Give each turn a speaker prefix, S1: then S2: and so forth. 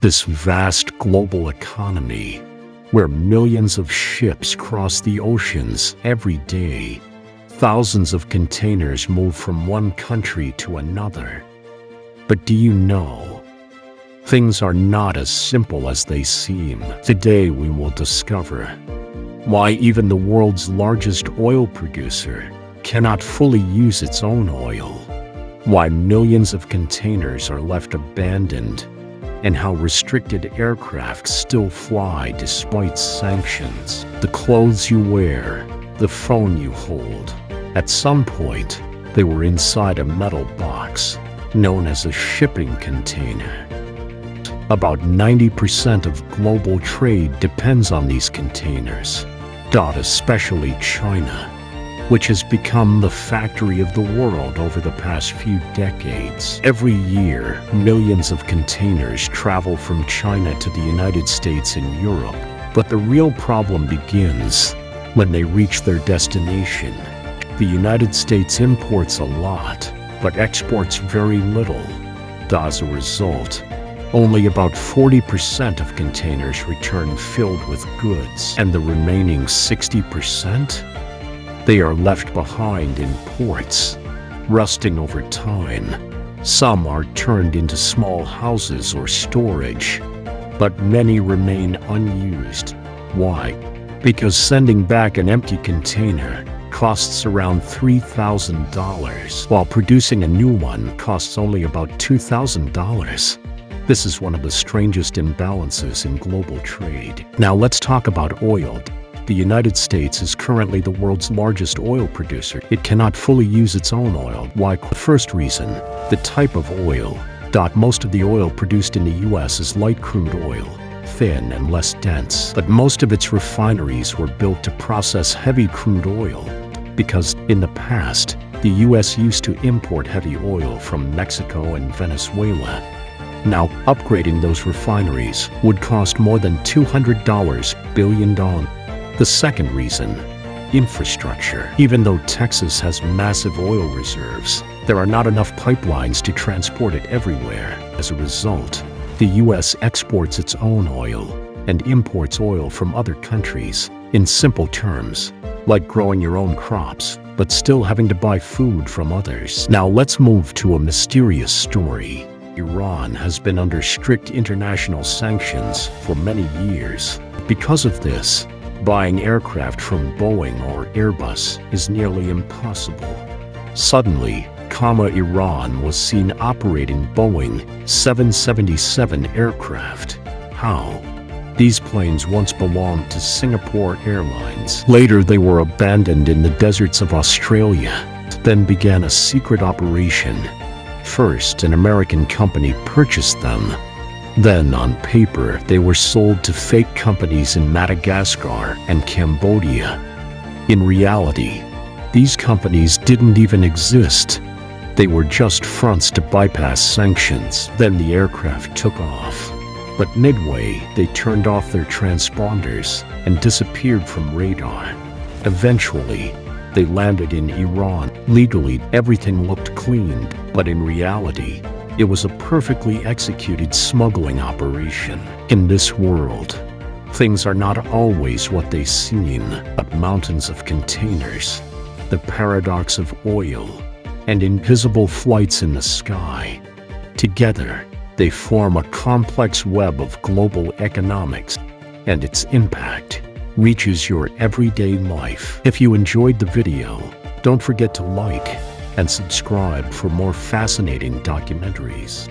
S1: This vast global economy, where millions of ships cross the oceans every day, thousands of containers move from one country to another. But do you know, things are not as simple as they seem. Today we will discover why even the world's largest oil producer cannot fully use its own oil, why millions of containers are left abandoned, and how restricted aircraft still fly despite sanctions. The clothes you wear, the phone you hold, at some point, they were inside a metal box known as a shipping container. About 90% of global trade depends on these containers, especially China, which has become the factory of the world over the past few decades. Every year, millions of containers travel from China to the United States and Europe. But the real problem begins when they reach their destination. The United States imports a lot, but exports very little. As a result, only about 40% of containers return filled with goods, and the remaining 60%? They are left behind in ports, rusting over time. Some are turned into small houses or storage, but many remain unused. Why? Because sending back an empty container costs around $3,000, while producing a new one costs only about $2,000. This is one of the strangest imbalances in global trade. Now let's talk about oil. The United States is currently the world's largest oil producer. It cannot fully use its own oil. Why? The first reason, the type of oil. Most of the oil produced in the US is light crude oil, thin and less dense. But most of its refineries were built to process heavy crude oil, because in the past, the US used to import heavy oil from Mexico and Venezuela. Now, upgrading those refineries would cost more than $200 billion. The second reason, infrastructure. Even though Texas has massive oil reserves, there are not enough pipelines to transport it everywhere. As a result, the U.S. exports its own oil and imports oil from other countries. In simple terms, like growing your own crops, but still having to buy food from others. Now let's move to a mysterious story. Iran has been under strict international sanctions for many years. Because of this, buying aircraft from Boeing or Airbus is nearly impossible. Suddenly, Iran was seen operating Boeing 777 aircraft. How? These planes once belonged to Singapore Airlines. Later, they were abandoned in the deserts of Australia. Then began a secret operation. First, an American company purchased them. Then, on paper, they were sold to fake companies in Madagascar and Cambodia. In reality, these companies didn't even exist. They were just fronts to bypass sanctions. Then the aircraft took off. But midway, they turned off their transponders and disappeared from radar. Eventually, they landed in Iran. Legally, everything looked clean, but in reality, it was a perfectly executed smuggling operation. In this world, things are not always what they seem, but mountains of containers, the paradox of oil, and invisible flights in the sky. Together, they form a complex web of global economics, and its impact reaches your everyday life. If you enjoyed the video, don't forget to like and subscribe for more fascinating documentaries.